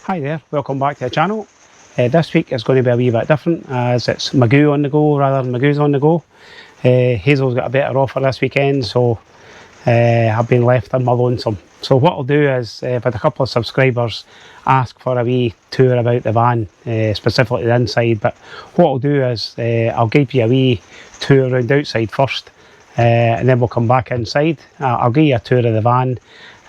Hi there, welcome back to the channel. This week is going to be a wee bit different as it's Magoo on the go rather than Magoo's on the go. Hazel's got a better offer this weekend, so I've been left on my lonesome. So what I'll do is, with a couple of subscribers, ask for a wee tour about the van, specifically the inside. But what I'll do is, I'll give you a wee tour around outside first, and then we'll come back inside. I'll give you a tour of the van,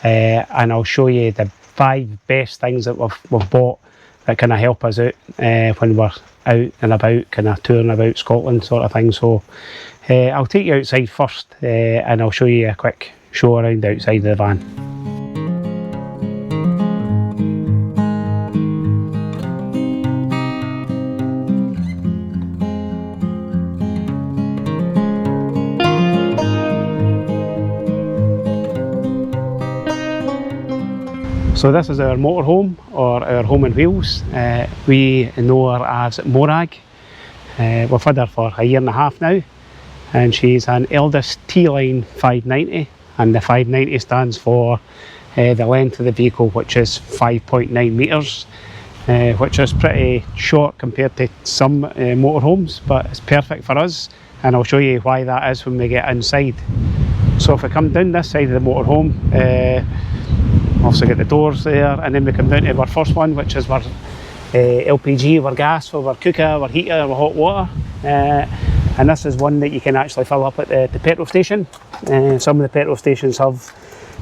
and I'll show you the 5 best things that we've bought that kind of help us out when we're out and about, kind of touring about Scotland sort of thing. So I'll take you outside first, and I'll show you a quick show around the outside of the van. So this is our motorhome, or our home on wheels. We know her as Morag. We've had her for 1.5 years now, and she's an Eldest T-Line 590, and the 590 stands for the length of the vehicle, which is 5.9 metres, which is pretty short compared to some motorhomes, but it's perfect for us, and I'll show you why that is when we get inside. So if we come down this side of the motorhome, obviously get the doors there, and then we come down to our first one, which is our LPG, our gas, our cooker, our heater, our hot water. And this is one that you can actually fill up at the petrol station. Some of the petrol stations have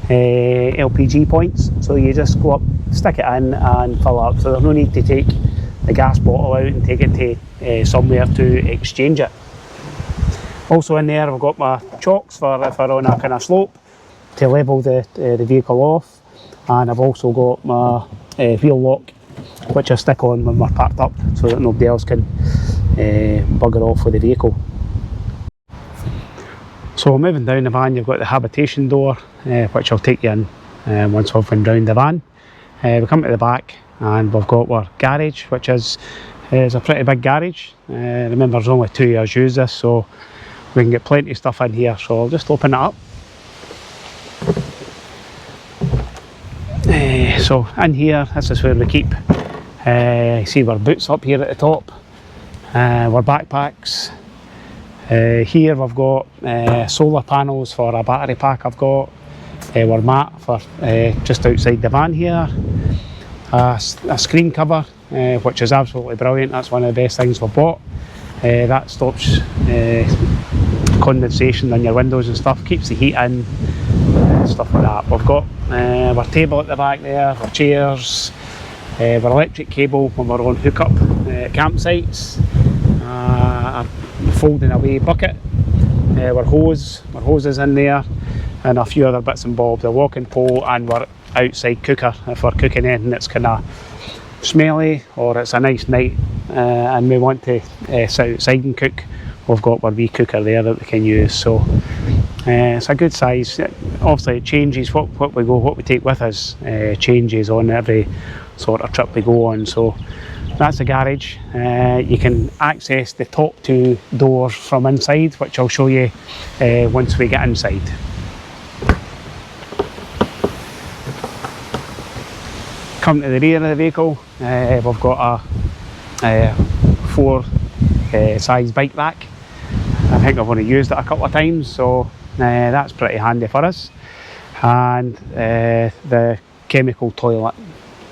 LPG points, so you just go up, stick it in and fill up. So there's no need to take the gas bottle out and take it to somewhere to exchange it. Also in there I've got my chocks for if we're on a kind of slope to level the vehicle off. And I've also got my wheel lock, which I stick on when we're parked up so that nobody else can bugger off with the vehicle. So moving down the van, you've got the habitation door, which I'll take you in once we've been round the van. We come to the back and we've got our garage, which is a pretty big garage. Remember, there's only 2 years used this, so we can get plenty of stuff in here. So I'll just open it up. So in here, this is where we keep, see our boots up here at the top, our backpacks. Here we've got solar panels for a battery pack I've got, our mat for just outside the van here, a screen cover, which is absolutely brilliant. That's one of the best things we've bought. That stops condensation on your windows and stuff, keeps the heat in, stuff like that. We've got our table at the back there, our chairs, our electric cable when we're on hookup campsites, our folding away bucket, our hoses in there, and a few other bits and bobs, a walking pole, and our outside cooker if we're cooking anything that's kind of smelly or it's a nice night and we want to sit outside and cook. We've got our wee cooker there that we can use. So it's a good size. Obviously it changes what we take with us, changes on every sort of trip we go on. So that's the garage. You can access the top 2 doors from inside, which I'll show you once we get inside. Come to the rear of the vehicle, we've got a 4 size bike rack. I think I've only used it a couple of times, so that's pretty handy for us. And the chemical toilet,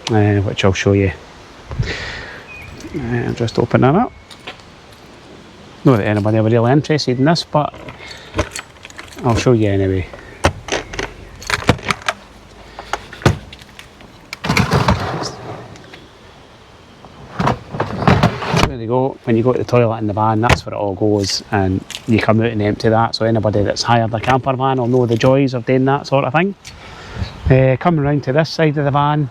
which I'll show you. Just open that up. Not that anybody ever really interested in this, but I'll show you anyway. There you go. When you go to the toilet in the van, that's where it all goes, and you come out and empty that. So anybody that's hired a camper van will know the joys of doing that sort of thing. Coming around to this side of the van,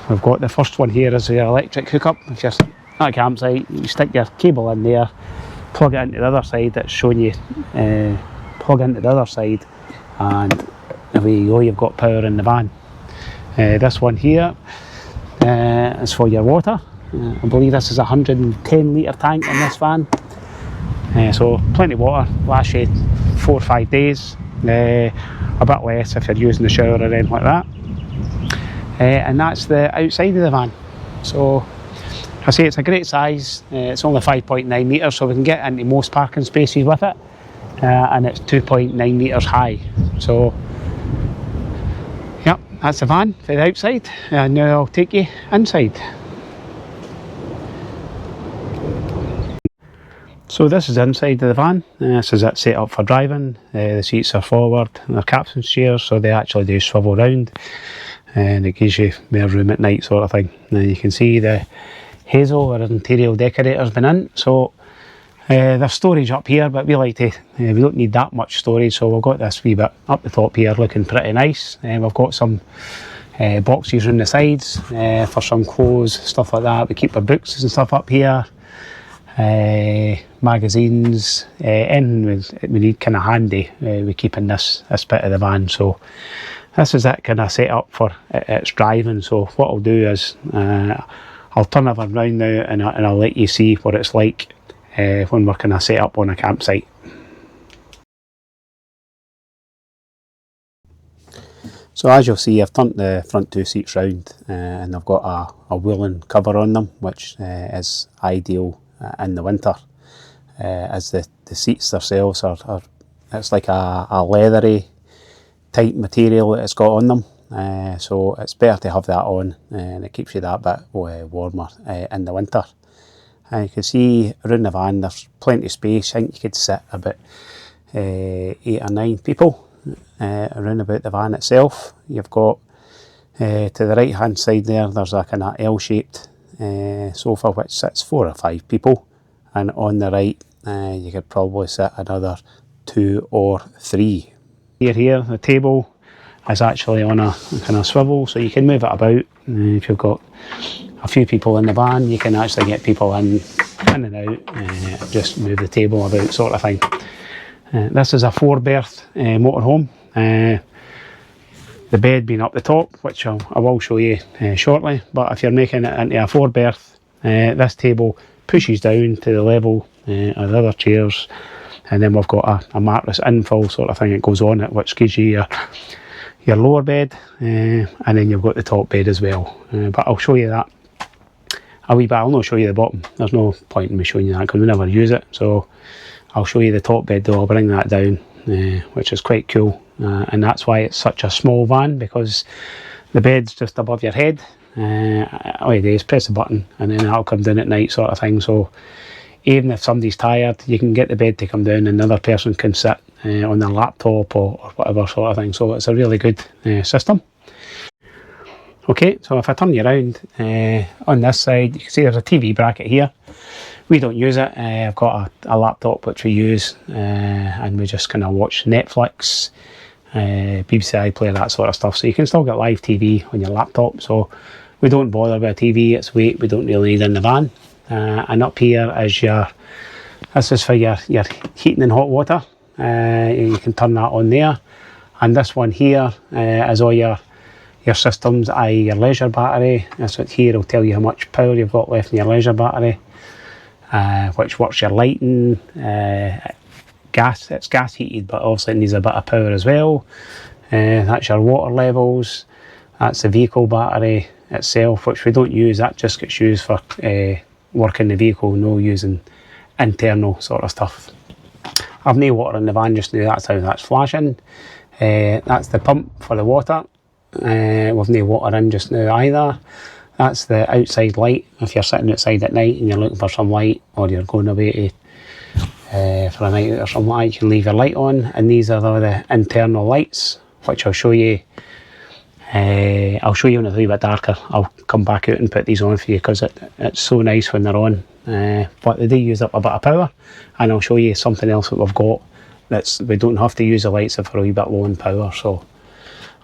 we've got the first one here is your electric hookup. If you're at a campsite, you stick your cable in there, plug it into the other side. That's showing you plug into the other side, and away you go, you've got power in the van. This one here is for your water. I believe this is a 110 litre tank in this van, so plenty of water, lasts you 4 or 5 days, a bit less if you're using the shower or anything like that. and that's the outside of the van. So I say it's a great size. It's only 5.9 metres, so we can get into most parking spaces with it, and it's 2.9 metres high. So yep, that's the van for the outside, and now I'll take you inside. So this is inside of the van. This is it set up for driving. The seats are forward, and they're captain chairs, so they actually do swivel round, and it gives you more room at night, sort of thing. Now you can see the Hazel, our interior decorator, has been in. So there's storage up here, but we like to, we don't need that much storage, so we've got this wee bit up the top here looking pretty nice. We've got some boxes on the sides for some clothes, stuff like that. We keep our books and stuff up here. Magazines, anything we need kind of handy, we keep in this bit of the van. So this is it kind of set up for its driving. So what I'll do is I'll turn everything around now, and I'll let you see what it's like when we're kind of set up on a campsite. So as you'll see, I've turned the front two seats round, and I've got a woolen cover on them, which is ideal in the winter, as the seats themselves are it's like a leathery type material that it's got on them, so it's better to have that on, and it keeps you that bit warmer in the winter. And you can see around the van there's plenty of space. I think you could sit about 8 or 9 people around about the van itself. You've got to the right hand side there's a kind of L-shaped sofa which sits 4 or 5 people, and on the right you could probably sit another 2 or 3. Here the table is actually on a kind of swivel, so you can move it about. If you've got a few people in the van, you can actually get people in and out, just move the table about, sort of thing. This is a 4-berth motorhome. The bed being up the top, which I will show you shortly, but if you're making it into a 4-berth, this table pushes down to the level of the other chairs, and then we've got a mattress infill sort of thing that goes on it, which gives you your lower bed, and then you've got the top bed as well. But I'll show you that a wee bit. I'll not show you the bottom, there's no point in me showing you that because we never use it. So I'll show you the top bed though. I'll bring that down, which is quite cool. And that's why it's such a small van, because the bed's just above your head. All you do is press a button and then that'll come down at night, sort of thing. So even if somebody's tired, you can get the bed to come down and another person can sit on their laptop or whatever, sort of thing. So it's a really good system. Okay, so if I turn you around, on this side you can see there's a TV bracket here. We don't use it. I've got a laptop which we use, and we just kind of watch Netflix, BBC iPlayer, that sort of stuff. So you can still get live TV on your laptop, so we don't bother with a TV. It's weight we don't really need in the van. And up here is this is for your heating and hot water. You can turn that on there. And this one here is all your systems, i.e. your leisure battery. This one here will tell you how much power you've got left in your leisure battery, which works your lighting, gas. It's gas heated, but obviously it needs a bit of power as well. That's your water levels. That's the vehicle battery itself, which we don't use. That just gets used for working the vehicle, no using internal sort of stuff. I've no water in the van just now, that's how that's flashing. That's the pump for the water. We've no water in just now either. That's the outside light. If you're sitting outside at night and you're looking for some light, or you're going away for a night out or something like that, you can leave your light on. And these are the internal lights, which I'll show you. I'll show you when it's a wee bit darker. I'll come back out and put these on for you, because it's so nice when they're on. But they do use up a bit of power, and I'll show you something else that we've got we don't have to use the lights if we're a wee bit low in power. So,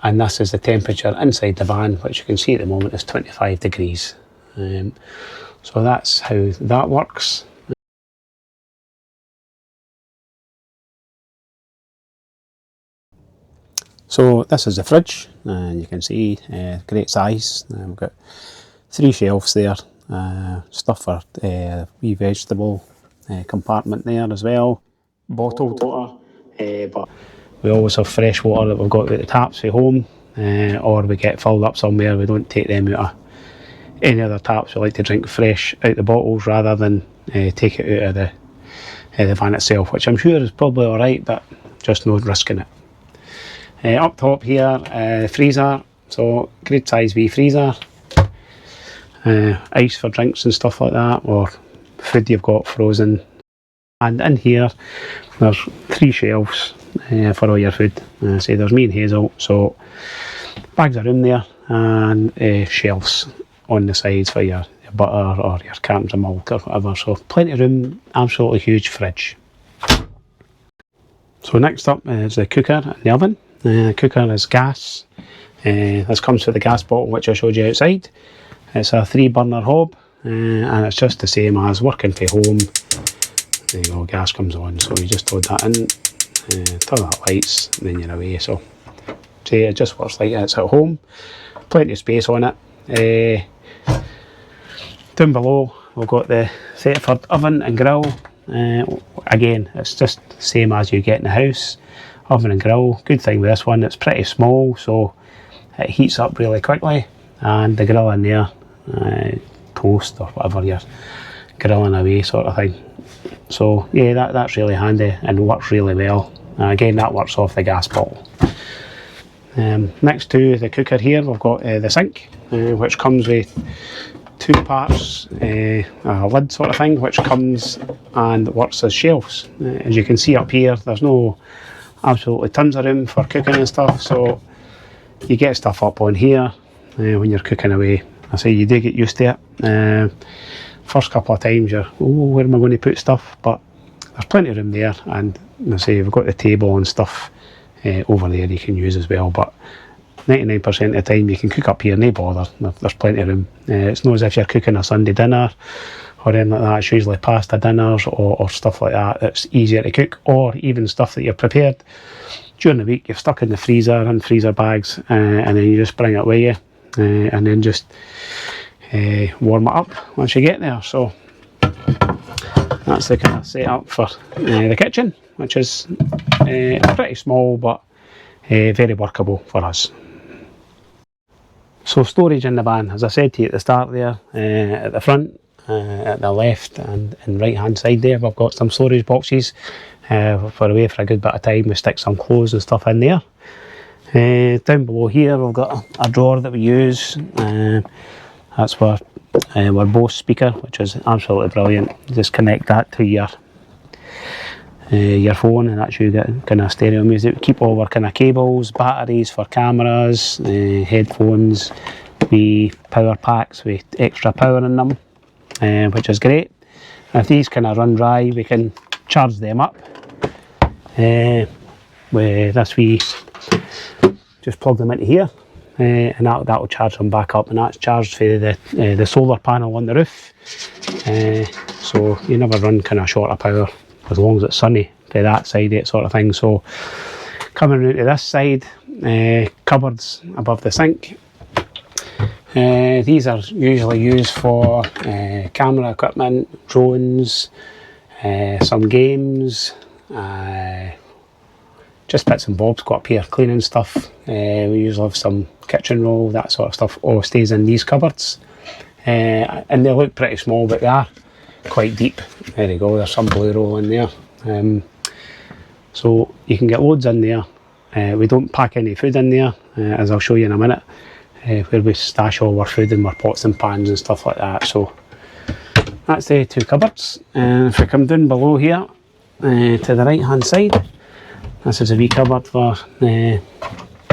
and this is the temperature inside the van, which you can see at the moment is 25 degrees. So that's how that works. So this is the fridge, and you can see great size. We've got 3 shelves there, stuff for wee vegetable compartment there as well. Bottled water, but we always have fresh water that we've got at the taps for home. or we get filled up somewhere. We don't take them out of any other taps. We like to drink fresh out the bottles rather than take it out of the van itself, which I'm sure is probably alright, but just no risking it. Up top here, freezer, so good size wee freezer. Ice for drinks and stuff like that, or food you've got frozen. And in here there's 3 shelves for all your food. Say there's me and Hazel, so bags of room there, and shelves on the sides for your butter or your cartons of milk or whatever, so plenty of room, absolutely huge fridge. So next up is the cooker and the oven. The cooker is gas. This comes with the gas bottle which I showed you outside. It's a 3-burner hob, and it's just the same as working from home. There you go, gas comes on, so you just load that in, turn that lights, and then you're away. So see, it just works like it's at home. Plenty of space on it. Down below we've got the Thetford oven and grill. Again, it's just the same as you get in the house. Oven and grill. Good thing with this one, it's pretty small, so it heats up really quickly, and the grill in there, toast or whatever you're grilling away sort of thing. So yeah, that's really handy and works really well. Again, that works off the gas bottle. Next to the cooker here we've got the sink, which comes with 2 parts, a lid sort of thing, which comes and works as shelves. As you can see up here, there's no absolutely tons of room for cooking and stuff, so you get stuff up on here when you're cooking away. I say you do get used to it. First couple of times you're, oh, where am I going to put stuff? But there's plenty of room there, and I say we've got the table and stuff over there you can use as well, but 99% of the time you can cook up here, no bother, there's plenty of room. It's not as if you're cooking a Sunday dinner or anything like that. It's usually pasta dinners or stuff like that. It's easier to cook, or even stuff that you've prepared during the week, you've stuck in the freezer and freezer bags, and then you just bring it with you, and then just warm it up once you get there. So that's the kind of setup for the kitchen, which is pretty small but very workable for us. So storage in the van, as I said to you at the start there, at the front, at the left and right hand side there, we've got some storage boxes for away for a good bit of time. We stick some clothes and stuff in there. Down below here we've got a drawer that we use. That's for our Bose speaker, which is absolutely brilliant. Just connect that to your phone, and that's you get kind of stereo music. We keep all our kind of cables, batteries for cameras, headphones, power packs with extra power in them, which is great. And if these kind of run dry, we can charge them up with this just plug them into here, and that will charge them back up, and that's charged for the solar panel on the roof. So you never run kind of short of power as long as it's sunny to that side of it sort of thing. So coming around to this side, cupboards above the sink. These are usually used for camera equipment, drones, some games, just bits and bobs go up here, cleaning stuff. We usually have some kitchen roll, that sort of stuff, all stays in these cupboards. And they look pretty small, but they are quite deep. There you go, there's some blue roll in there. So you can get loads in there. We don't pack any food in there, as I'll show you in a minute, where we stash all our food in our pots and pans and stuff like that. So that's the 2 cupboards. If we come down below here to the right hand side, this is a wee cupboard for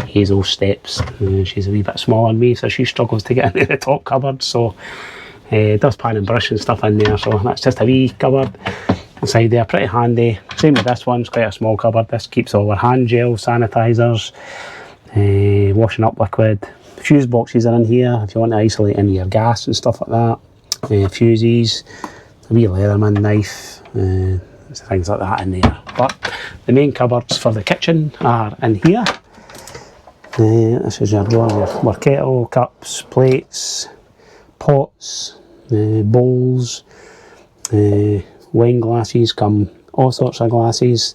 Hazel's steps. She's a wee bit smaller than me, so she struggles to get into the top cupboard, so dustpan and brush and stuff in there. So that's just a wee cupboard inside there, pretty handy. Same with this one, it's quite a small cupboard. This keeps all our hand gel, sanitizers, washing up liquid. Fuse boxes are in here if you want to isolate any of your gas and stuff like that. Fuses, a wee Leatherman knife, things like that in there. But the main cupboards for the kitchen are in here. This is your drawer, your kettle, cups, plates, pots, bowls, wine glasses, come all sorts of glasses.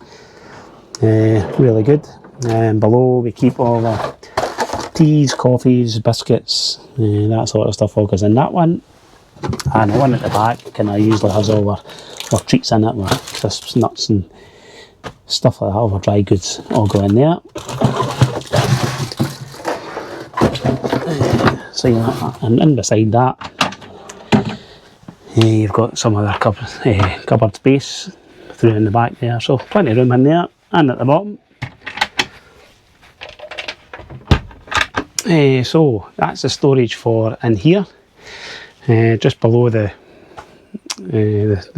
Really good. And below we keep all teas, coffees, biscuits, that sort of stuff all goes in that one. And the one at the back kind of usually has all our treats in it, with crisps, nuts and stuff like that, all our dry goods all go in there. So and in beside that, you've got some other cupboard space through in the back there, so plenty of room in there. And at the bottom, so that's the storage for in here. Just below the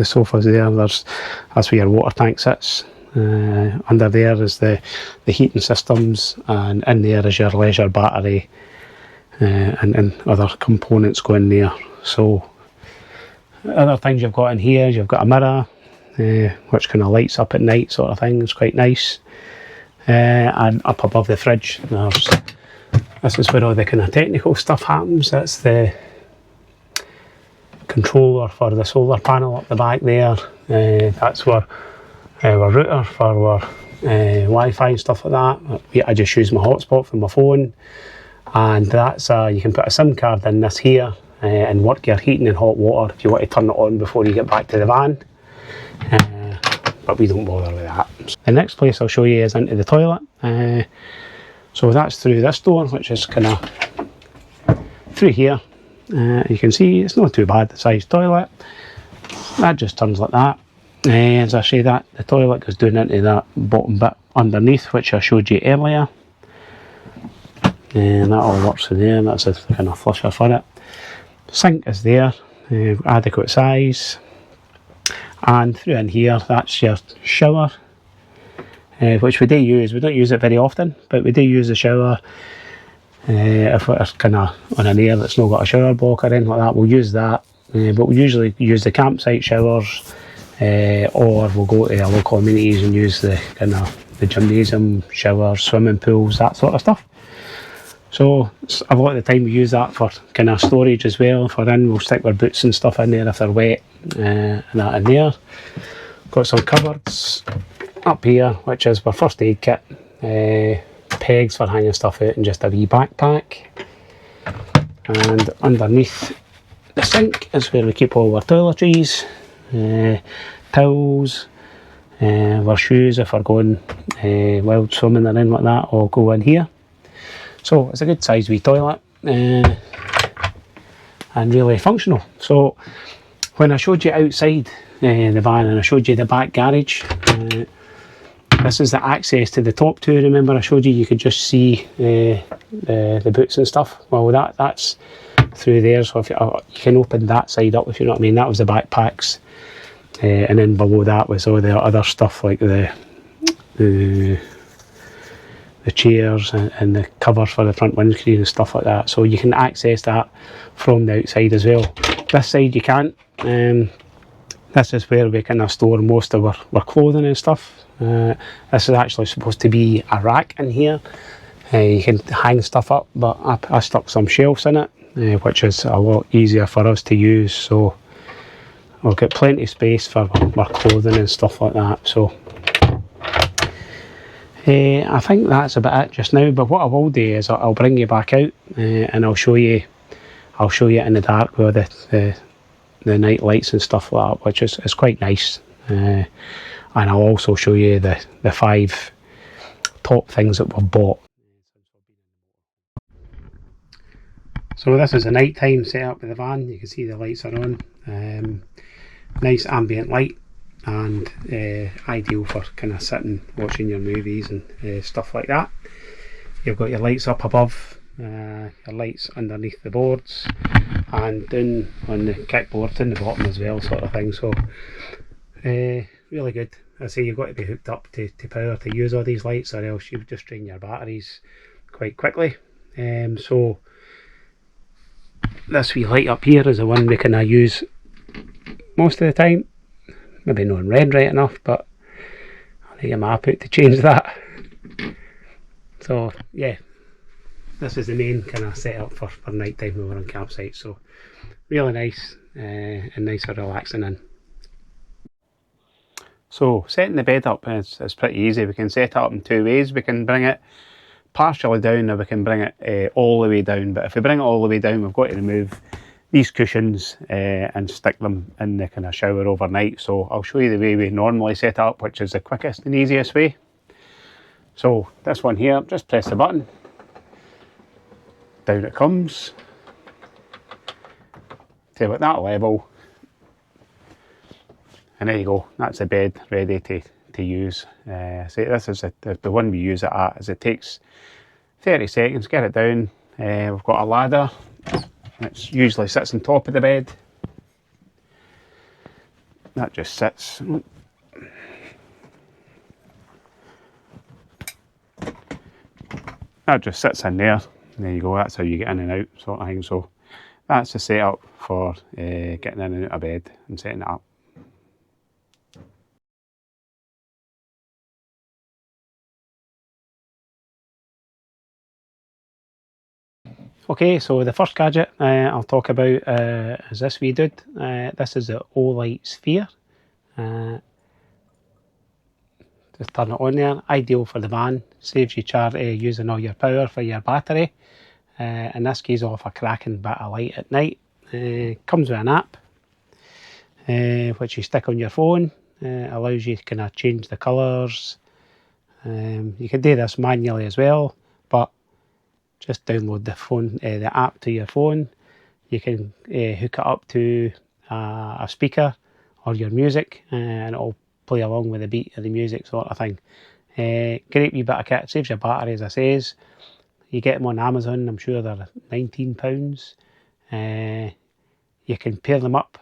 sofas there, that's where your water tank sits. Under there is the heating systems, and in there is your leisure battery, and other components go in there. So other things you've got in here, you've got a mirror, which kind of lights up at night sort of thing. It's quite nice. And up above the fridge, this is where all the kind of technical stuff happens. That's the controller for the solar panel up the back there. That's where our router for our Wi-Fi and stuff like that. I just use my hotspot for my phone, and that's you can put a SIM card in this here and work your heating and hot water if you want to turn it on before you get back to the van. But we don't bother with that. The next place I'll show you is into the toilet. So that's through this door, which is kind of through here. You can see it's not too bad, the size toilet. That just turns like that. As I say, that the toilet goes down into that bottom bit underneath, which I showed you earlier. And that all works in there, and that's a kind of flusher for it. Sink is there, adequate size. And through in here, that's your shower, which we do use. We don't use it very often, but we do use the shower. If we're kind of on an area that's not got a shower block or anything like that, we'll use that. But we usually use the campsite showers, or we'll go to our local amenities and use the kind of the gymnasium showers, swimming pools, that sort of stuff. So a lot of the time we use that for kind of storage as well. If we're in, we'll stick our boots and stuff in there if they're wet, and that in there. Got some cupboards up here, which is our first aid kit, pegs for hanging stuff out, and just a wee backpack. And underneath the sink is where we keep all our toiletries, towels, our shoes if we're going wild swimming or anything like that, all go in here. So it's a good size wee toilet, and really functional. So when I showed you outside the van and I showed you the back garage, this is the access to the top two. Remember I showed you could just see the boots and stuff. Well, that's through there, so if you can open that side up, if you know what I mean. That was the backpacks, and then below that was all the other stuff like the chairs and the covers for the front windscreen and stuff like that. So you can access that from the outside as well. This side you can't. This is where we kind of store most of our clothing and stuff. This is actually supposed to be a rack in here. You can hang stuff up, but I stuck some shelves in it, which is a lot easier for us to use. So we've got plenty of space for our clothing and stuff like that. So I think that's about it just now, but what I will do is I'll bring you back out, and I'll show you in the dark with the night lights and stuff like that, which is quite nice. And I'll also show you the 5 top things that we've bought. So this is a nighttime setup with the van. You can see the lights are on. Nice ambient light, and ideal for kind of sitting watching your movies and stuff like that. You've got your lights up above, your lights underneath the boards, and down on the kickboard in the bottom as well, sort of thing. So really good. I say you've got to be hooked up to power to use all these lights, or else you just drain your batteries quite quickly. So this wee light up here is the one we kind of use most of the time. Maybe not in red right enough, but I'll take a map out to change that. So yeah, this is the main kind of setup for night time when we're on campsite. So really nice, and nice for relaxing in. So setting the bed up is pretty easy. We can set it up in 2 ways. We can bring it partially down, now we can bring it all the way down, but if we bring it all the way down we've got to remove these cushions and stick them in the kind of shower overnight. So I'll show you the way we normally set it up, which is the quickest and easiest way. So this one here, just press the button, down it comes to about that level, and there you go, that's the bed ready to use. So this is the one we use it at, as it takes 30 seconds, get it down. We've got a ladder, it usually sits on top of the bed. That just sits. That just sits in there. There you go, that's how you get in and out, sort of thing. So that's the setup for getting in and out of bed and setting it up. Okay, so the first gadget I'll talk about is this wee dude. This is the Olight Sphere. Just turn it on there, ideal for the van, saves you using all your power for your battery. And this gives off a cracking bit of light at night. Comes with an app, which you stick on your phone. Allows you to kind of change the colours. You can do this manually as well, but just download the app to your phone. You can hook it up to a speaker or your music, and it'll play along with the beat of the music, sort of thing. Great wee bit of kit, saves your battery, as I says. You get them on Amazon, I'm sure they're £19. You can pair them up.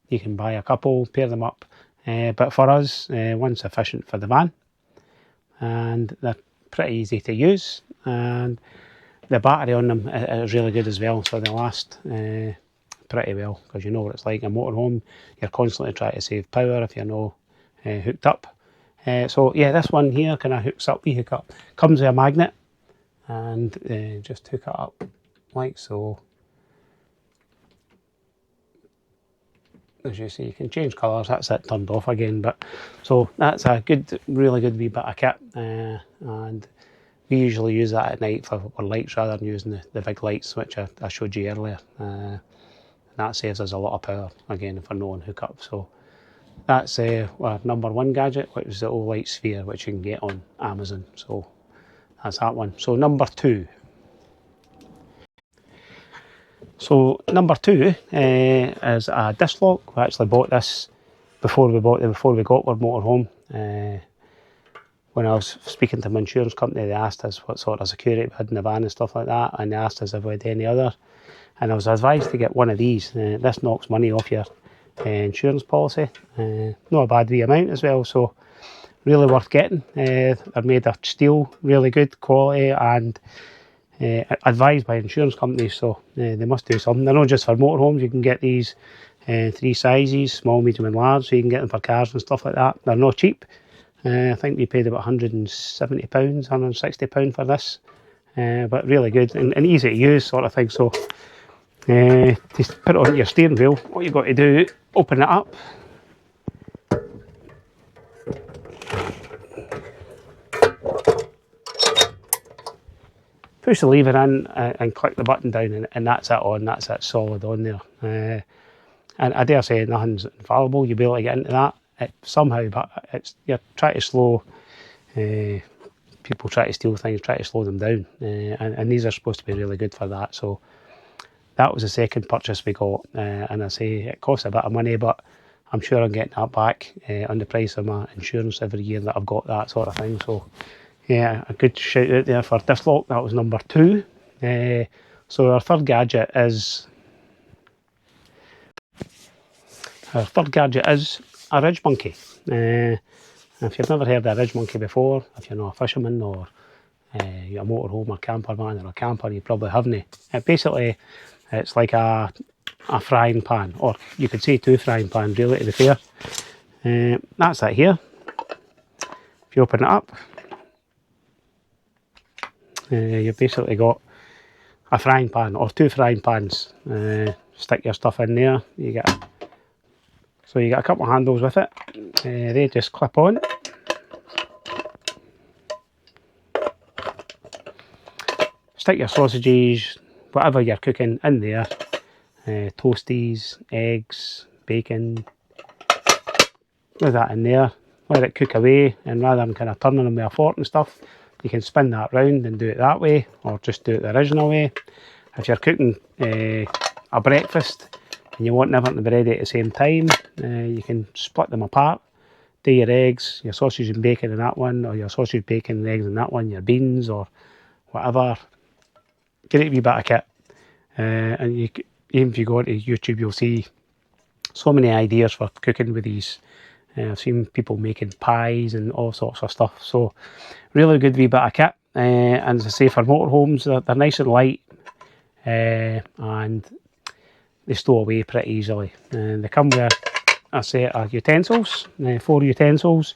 You can buy a couple, pair them up. But for us, one's sufficient for the van. And they're pretty easy to use. And the battery on them is really good as well, so they last pretty well, because you know what it's like. A motorhome, you're constantly trying to save power if you're not hooked up. So yeah, this one here kind of hooks up, we hook up. Comes with a magnet, and just hook it up like so. As you see, you can change colours, that's it turned off again. But so that's a good, really good wee bit of kit, and we usually use that at night for lights rather than using the big lights, which I showed you earlier. And that saves us a lot of power, again, for no hookup. So that's our number one gadget, which is the Olight Sphere, which you can get on Amazon. So that's that one. So number two. So number two is a Diff Lock. We actually bought this before we got our motorhome. When I was speaking to my insurance company, they asked us what sort of security we had in the van and stuff like that, and they asked us if we had any other, and I was advised to get one of these. This knocks money off your insurance policy. Not a bad wee amount as well, so really worth getting. They're made of steel, really good quality, and advised by insurance companies, so they must do something. They're not just for motorhomes. You can get these 3 sizes, small, medium and large, so you can get them for cars and stuff like that. They're not cheap. I think we paid about £170, £160 for this, but really good and easy to use, sort of thing. So just put it on your steering wheel. What you've got to do, open it up, push the lever in and click the button down, and that's it on. That's it solid on there. And I dare say nothing's infallible. You'll be able to get into that somehow, but you're trying to slow. People try to steal things, try to slow them down, and these are supposed to be really good for that. So that was the second purchase we got, and I say it costs a bit of money, but I'm sure I'm getting that back on the price of my insurance every year that I've got that sort of thing. So yeah, a good shout out there for Diff Lock. That was number two. So our third gadget is a ridge monkey. If you've never heard of a ridge monkey before, if you're not a fisherman or you're a motorhome or camper van or a camper, you probably haven't. Basically, it's like a frying pan, or you could say 2 frying pans, really, to be fair. That's it here. If you open it up, you've basically got a frying pan or 2 frying pans. Stick your stuff in there. You get a couple of handles with it. They just clip on. stick your sausages, whatever you're cooking in there, toasties, eggs, bacon, with that in there, let it cook away, and rather than kind of turning them with a fork and stuff, you can spin that round and do it that way, or just do it the original way. If you're cooking a breakfast and you want everything to be ready at the same time, you can split them apart. Do your eggs, your sausage and bacon in that one, or your sausage, bacon and eggs in that one, your beans or whatever. Great wee bit of kit. And even if you go onto YouTube, you'll see so many ideas for cooking with these. I've seen people making pies and all sorts of stuff. So really good wee bit of kit. And as I say, for motorhomes, they're nice and light, and they stow away pretty easily. They come with a set of utensils, 4 utensils,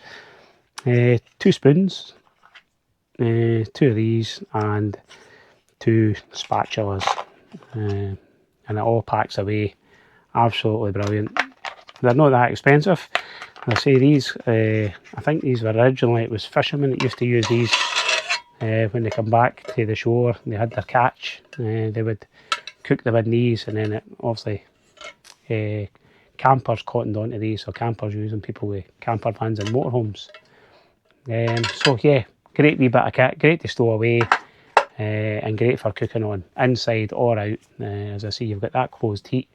2 spoons, 2 of these, and 2 spatulas, and it all packs away. Absolutely brilliant. They're not that expensive. I say these, I think these were originally, it was fishermen that used to use these when they come back to the shore and they had their catch. They would cook them in these, and then it obviously campers cottoned onto these, so campers using people with camper vans and motorhomes. So yeah, great wee bit of kit, great to stow away, and great for cooking on, inside or out. As I say, you've got that closed heat,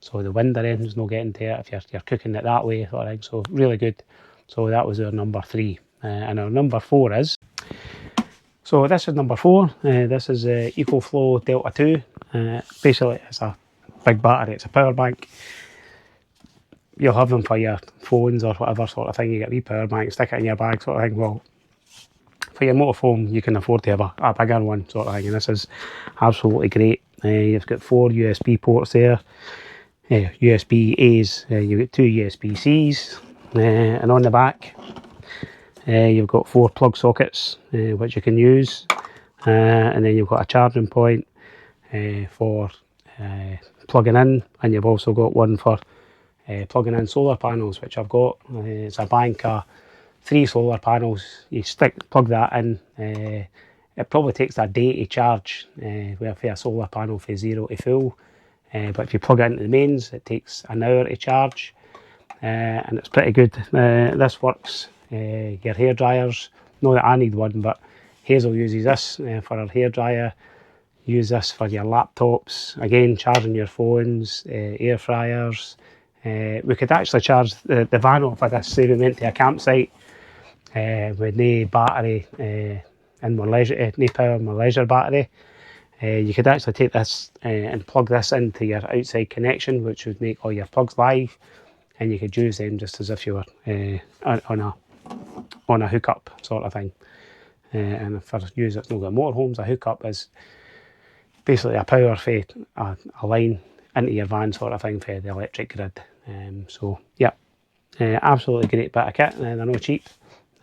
so the wind or anything's not getting to it if you're cooking it that way, sort of thing. So really good. So that was our number 3, and our number 4 is. So this is number 4. This is EcoFlow Delta 2. Basically, it's a big battery. It's a power bank. You'll have them for your phones or whatever sort of thing. You get a wee power bank, stick it in your bag sort of thing. Well, for your motorhome, you can afford to have a bigger one sort of thing, and this is absolutely great. You've got 4 USB ports there, USB A's, you've got 2 USB C's, and on the back you've got 4 plug sockets which you can use, and then you've got a charging point for plugging in, and you've also got one for plugging in solar panels, which I've got. It's a bank of 3 solar panels. You plug that in. It probably takes a day to charge with a solar panel from 0 to full, but if you plug it into the mains, it takes an hour to charge, and it's pretty good. This works. Your hair dryers, not that I need one, but Hazel uses this for her hair dryer. Use this for your laptops, again charging your phones, air fryers. We could actually charge the van off of this, say we went to a campsite with no battery and more leisure, no power, more leisure battery. You could actually take this and plug this into your outside connection, which would make all your plugs live, and you could use them just as if you were on a hookup sort of thing. And for use that's not got motorhomes, a hookup is basically a power for a line into your van sort of thing for the electric grid. So yeah, absolutely great bit of kit. They're not cheap.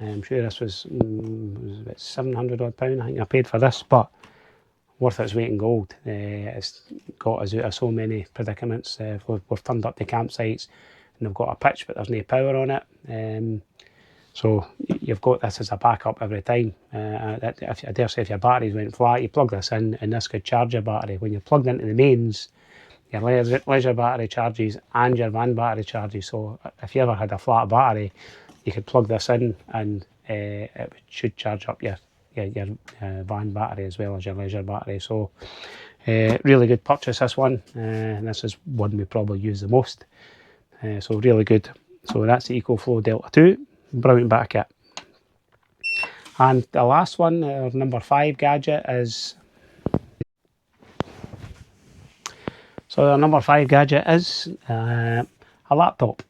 I'm sure this was about £700 odd I think I paid for this, but worth its weight in gold. It's got us out of so many predicaments. We've turned up to campsites and they've got a pitch but there's no power on it. So you've got this as a backup every time. I dare say if your batteries went flat, you plug this in and this could charge your battery. When you're plugged into the mains, your leisure battery charges and your van battery charges. So if you ever had a flat battery, you could plug this in and it should charge up your van battery as well as your leisure battery. So really good purchase, this one, and this is one we probably use the most. So really good. So that's the EcoFlow Delta 2. Brilliant bit of kit. And the last one, our number 5 gadget is. So our number 5 gadget is a laptop.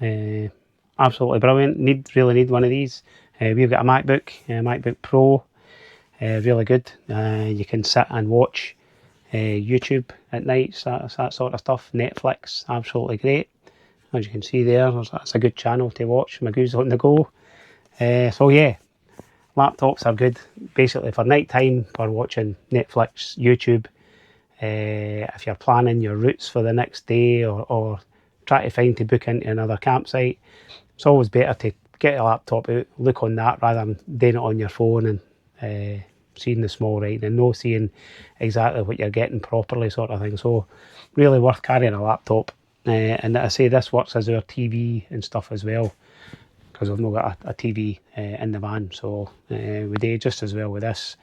Absolutely brilliant. Really need one of these. We've got a MacBook Pro. Really good. You can sit and watch YouTube at night, that sort of stuff. Netflix, absolutely great. As you can see there, that's a good channel to watch. Magoo's on the go. So yeah, laptops are good basically for night time, for watching Netflix, YouTube. If you're planning your routes for the next day, or try to book into another campsite, it's always better to get a laptop out, look on that rather than doing it on your phone and seeing the small writing and no seeing exactly what you're getting properly, sort of thing. So really worth carrying a laptop. And I say this works as our TV and stuff as well, because we've not got a TV in the van, so we do just as well with this.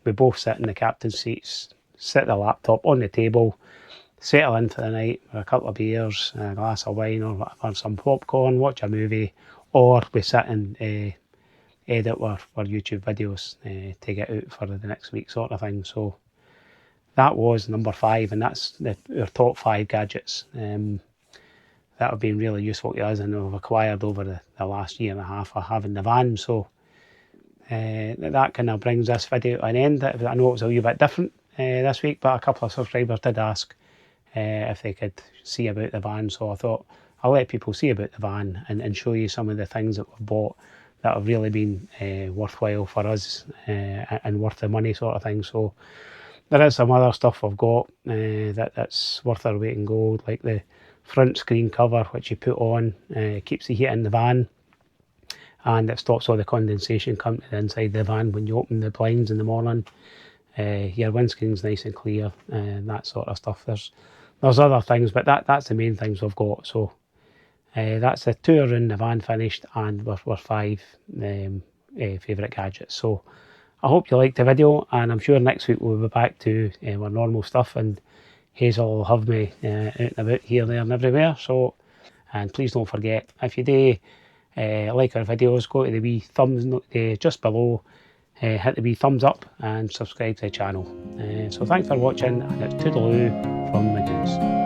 We both sit in the captain's seats, sit the laptop on the table, settle in for the night with a couple of beers, a glass of wine or some popcorn, watch a movie, or we sit and edit our YouTube videos to get out for the next week, sort of thing. So that was number 5, and that's our top 5 gadgets that have been really useful to us and we've acquired over the last year and a half of having the van. So that kind of brings this video to an end. I know it was a wee bit different this week, but a couple of subscribers did ask if they could see about the van, so I thought I'll let people see about the van and show you some of the things that we've bought that have really been worthwhile for us and worth the money, sort of thing. So there is some other stuff I've got that's worth their weight in gold, like the front screen cover, which you put on, keeps the heat in the van, and it stops all the condensation coming to the inside the van when you open the blinds in the morning. Your windscreen's nice and clear, and that sort of stuff. There's other things, but that's the main things we've got. So that's the tour in the van finished, and we're 5 favourite gadgets. So I hope you liked the video, and I'm sure next week we'll be back to our normal stuff, and Hazel will have me out and about here, there and everywhere. So, and please don't forget, if you do like our videos, go to the wee thumbs just below, hit the wee thumbs up and subscribe to the channel. So thanks for watching, and it's toodaloo from the Goose.